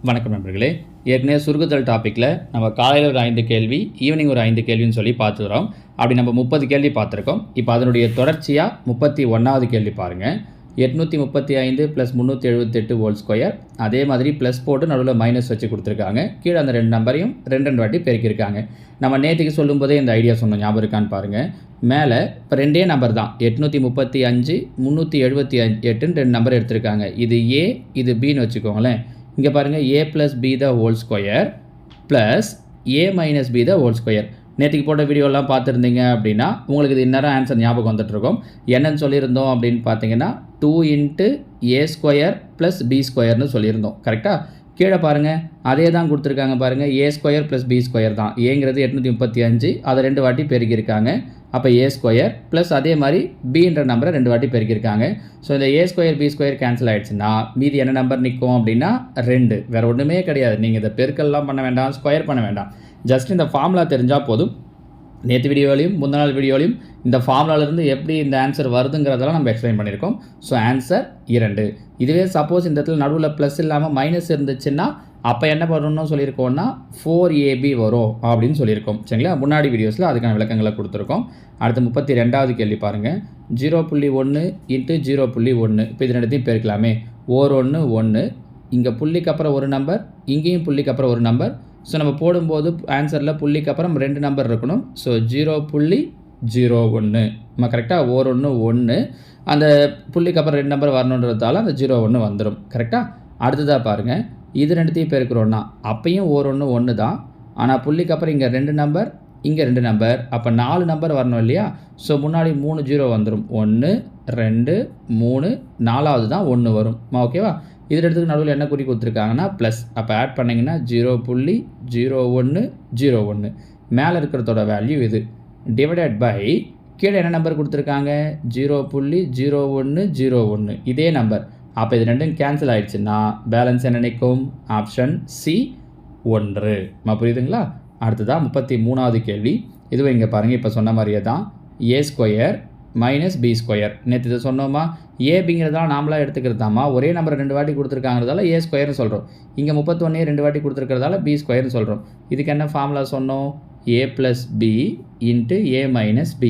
வணக்கம் நண்பர்களே. ஏற்கனவே சுருக்குதல் டாப்பிக்கில் நம்ம காலையில் ஒரு 5 கேள்வி, ஈவினிங் ஒரு 5 கேள்வின்னு சொல்லி பார்த்துக்கிறோம். அப்படி நம்ம 30 கேள்வி பார்த்துருக்கோம். இப்போ அதனுடைய தொடர்ச்சியாக 31வது கேள்வி பாருங்கள். 835 + 378 ஹோல் ஸ்கொயர். அதே மாதிரி ப்ளஸ் போட்டு நடுவில் மைனஸ் வச்சு கொடுத்துருக்காங்க. கீழே அந்த 2 நம்பரையும் 2 வாட்டி பெருக்கியிருக்காங்க. நம்ம நேற்றுக்கு சொல்லும்போதே இந்த ஐடியா சொன்னோம், ஞாபகம் இருக்கான்னு பாருங்கள். மேலே இப்போ 2 நம்பர் தான், 835 378ன்னு 2 நம்பர் எடுத்திருக்காங்க. இது ஏ, இது பின்னு வச்சுக்கோங்களேன். இங்கே பாருங்கள், a + b the whole square plus a - b the whole square. நேற்றுக்கு போட்ட வீடியோலாம் பார்த்துருந்தீங்க அப்படின்னா உங்களுக்கு இது இன்னும் ஆன்சர் ஞாபகம் வந்துட்டுருக்கோம். என்னன்னு சொல்லியிருந்தோம் அப்படின்னு பார்த்தீங்கன்னா 2 × a² + b² சொல்லியிருந்தோம். கரெக்டாக? கீழே பாருங்கள், அதே தான் கொடுத்துருக்காங்க பாருங்கள். a² + b² தான். ஏங்கிறது 835, அதை 2 வாட்டி பெருக்கியிருக்காங்க. அப்போ a² ப்ளஸ் அதே மாதிரி bன்ற நம்பரை 2 வாட்டி பெருக்கியிருக்காங்க. ஸோ இந்த a² b² கேன்சல் ஆகிடுச்சுன்னா மீதி என்ன நம்பர் நிற்கும் அப்படின்னா 2. வேறு ஒன்றுமே கிடையாது. நீங்கள் இதை பெருக்கெல்லாம் பண்ண வேண்டாம், ஸ்கொயர் பண்ண வேண்டாம். ஜஸ்ட் இந்த ஃபார்முலா தெரிஞ்சால் போதும். நேற்று வீடியோலையும் முந்தின நாள் வீடியோலையும் இந்த ஃபார்முலாவிலேருந்து எப்படி இந்த ஆன்சர் வருதுங்கிறதெல்லாம் நம்ம எக்ஸ்பிளைன் பண்ணியிருக்கோம். So answer 2. இதுவே சப்போஸ் இந்த இடத்துல நடுவில் ப்ளஸ் இல்லாமல் மைனஸ் இருந்துச்சுன்னா அப்போ என்ன பண்ணணும்னு சொல்லியிருக்கோம்னா 4ab வரும் அப்படின்னு சொல்லியிருக்கோம். சரிங்களா? முன்னாடி வீடியோஸில் அதுக்கான விளக்கங்களை கொடுத்துருக்கோம். அடுத்து 32வது கேள்வி பாருங்கள். 0.1 × 0.1. இப்போ இது ரெண்டுத்தையும் பெருக்கலாமே. 1 1, இங்கே புள்ளிக்கு அப்புறம் ஒரு நம்பர், இங்கேயும் புள்ளிக்கு அப்புறம் ஒரு நம்பர். ஸோ நம்ம போடும்போது ஆன்சரில் புள்ளிக்கு அப்புறம் 2 நம்பர் இருக்கணும். ஸோ 0.01. நம்ம கரெக்டாக 1 1, அந்த புள்ளிக்கு அப்புறம் 2 நம்பர் வரணுன்றதால அந்த 01 வந்துடும். கரெக்டாக? அடுத்ததாக பாருங்கள், இது ரெண்டுத்தையும் பெருக்கிறோன்னா அப்பையும் 1 1 தான். ஆனால் புள்ளிக்கு அப்புறம் இங்கே 2 நம்பர், இங்கே 2 நம்பர். அப்போ 4 நம்பர் வரணும் இல்லையா? ஸோ முன்னாடி 3 0 வந்துடும். 1 2 3, 4வது தான் 1 வரும். ஓகேவா? இது இடத்துக்கு நடுவில் என்ன குறி கொடுத்துருக்காங்கன்னா ப்ளஸ். அப்போ ஆட் பண்ணிங்கன்னா 0.0101. மேலே இருக்கிறதோட வேல்யூ இது டிவைடட் பை கீழே என்ன நம்பர் கொடுத்துருக்காங்க 0.0101. இதே நம்பர். அப்போ இது ரெண்டும் கேன்சல் ஆகிடுச்சுன்னா பேலன்ஸ் என்ன நிற்கும்? Option C 1. புரியுதுங்களா? அடுத்ததான் 33வது கேள்வி. இதுவும் இங்கே பாருங்கள், இப்போ சொன்ன மாதிரியே தான். a² - b². நேற்று இதை சொன்னோமா? ஏபிங்கிறதால நாமளாக எடுத்துக்கிறதாமா, ஒரே நம்பரை 2 வாட்டி கொடுத்துருக்காங்கிறதால a² சொல்கிறோம். இங்கே 31 2 வாட்டி கொடுத்துருக்கிறதால b² சொல்கிறோம். இதுக்கு என்ன ஃபார்முலா சொன்னோம்? a + b × a - b.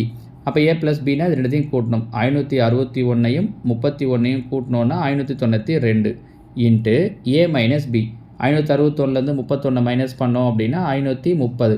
அப்போ a + bனா இது ரெண்டுத்தையும் கூட்டணும். 561ஐயும் 31ஐயும் கூட்டினோன்னா 592 × a - b. 561லேருந்து 31 மைனஸ் பண்ணோம் அப்படின்னா 530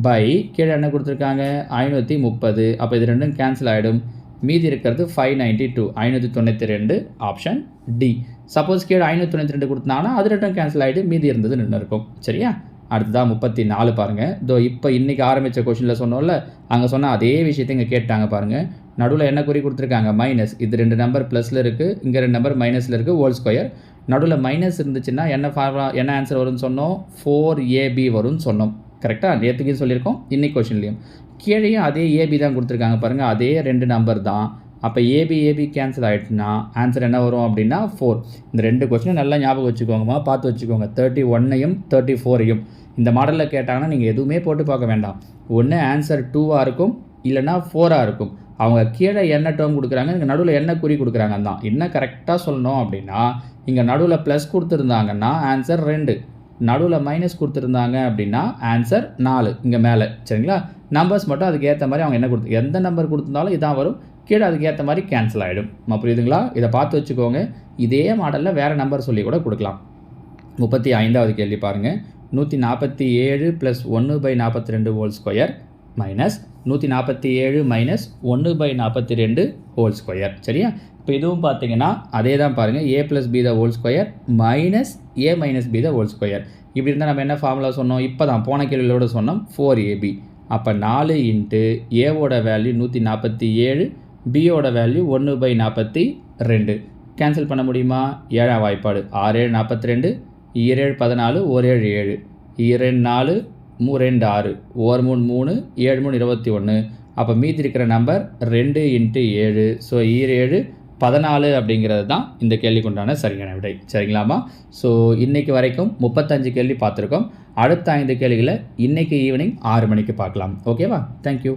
பை கீழே என்ன கொடுத்துருக்காங்க 530. அப்போ இது ரெண்டும் கேன்சல் ஆகிடும். மீதி இருக்கிறது 592. 592 ஆப்ஷன் டி. சப்போஸ் கீழே 592 கொடுத்தாங்கன்னா அது ரெண்டும் கேன்சல் ஆகிட்டு மீதி இருந்தது நின்று இருக்கும். சரியா? அடுத்ததான் 34 பாருங்கள். இப்போ இன்றைக்கி ஆரம்பித்த கொஷனில் சொன்னோம்ல, அங்கே சொன்னால் அதே விஷயத்தை இங்கே கேட்டாங்க பாருங்கள். நடுவில் என்ன குறி கொடுத்துருக்காங்க? மைனஸ். இது 2 நம்பர் ப்ளஸில் இருக்குது, இங்கே 2 நம்பர் மைனஸில் இருக்குது. Whole square. நடுவில் மைனஸ் இருந்துச்சுன்னா என்ன ஃபார்முலா, என்ன ஆன்சர் வரும்னு சொன்னோம்? 4ab வரும்னு சொன்னோம். கரெக்டாக? நேற்றுக்கும் சொல்லியிருக்கோம், இன்னைக்கு கொஷின்லேயும். கீழேயும் அதே ஏபி தான் கொடுத்துருக்காங்க பாருங்கள். அதே 2 நம்பர் தான். அப்போ ஏபி கேன்சல் ஆகிடுச்சுன்னா ஆன்சர் என்ன வரும் அப்படின்னா 4. இந்த 2 கொஸ்டினும் நல்லா ஞாபகம் வச்சுக்கோங்கம்மா, பார்த்து வச்சுக்கோங்க. 31ஐயும் 34ஐயும் இந்த மாடலில் கேட்டாங்கன்னா நீங்கள் எதுவுமே போட்டு பார்க்க வேண்டாம். ஒன்று ஆன்சர் 2ஆக இருக்கும், இல்லைனா 4ஆக இருக்கும். அவங்க கீழே என்ன டேர்ம் கொடுக்குறாங்க, இங்கே நடுவில் என்ன குறி கொடுக்குறாங்க தான். என்ன கரெக்டாக சொல்லணும் அப்படின்னா, இங்கே நடுவில் ப்ளஸ் கொடுத்துருந்தாங்கன்னா ஆன்சர் 2, நடுவில் மைனஸ் கொடுத்துருந்தாங்க அப்படின்னா ஆன்சர் 4 இங்கே மேலே. சரிங்களா? நம்பர்ஸ் மட்டும் அதுக்கு ஏற்ற மாதிரி அவங்க என்ன எந்த நம்பர் கொடுத்துருந்தாலும் இதான் வரும். கீழே அதுக்கு ஏற்ற மாதிரி கேன்சல் ஆகிடும். புரியுதுங்களா? இதை பார்த்து வச்சுக்கோங்க. இதே மாடலில் வேறு நம்பர் சொல்லி கூட கொடுக்கலாம். 35வது கேள்வி பாருங்கள். 147 + 1/42 whole square minus 147 - 1/42 whole square. சரியா? இப்போ இதுவும் பார்த்தீங்கன்னா அதே தான் பாருங்கள். a + b the whole square minus a - b the whole square. இப்படி இருந்தால் நம்ம என்ன ஃபார்முலா சொன்னோம்? இப்போ தான் போன கேள்வியோட சொன்னோம் 4ab. அப்போ 4 × ஏவோட வேல்யூ 147, பியோட வேல்யூ 1/42. கேன்சல் பண்ண முடியுமா? 7ஆம் வாய்ப்பாடு. 6 7 42, 2 7 14, 1 7 7, 2 4, 3 2 6, 1 3 3, 7 3 21. அப்போ மீதி இருக்கிற நம்பர் 2 × 7. ஸோ 7 14 அப்படிங்கிறது தான் இந்த கேள்விக்கு உண்டான சரியான விடை. சரிங்களாமா? ஸோ இன்றைக்கு வரைக்கும் 35 கேள்வி பார்த்துருக்கோம். அடுத்த 5 கேள்விகளை இன்றைக்கி ஈவினிங் 6 மணிக்கு பார்க்கலாம். ஓகேவா? தேங்க்யூ.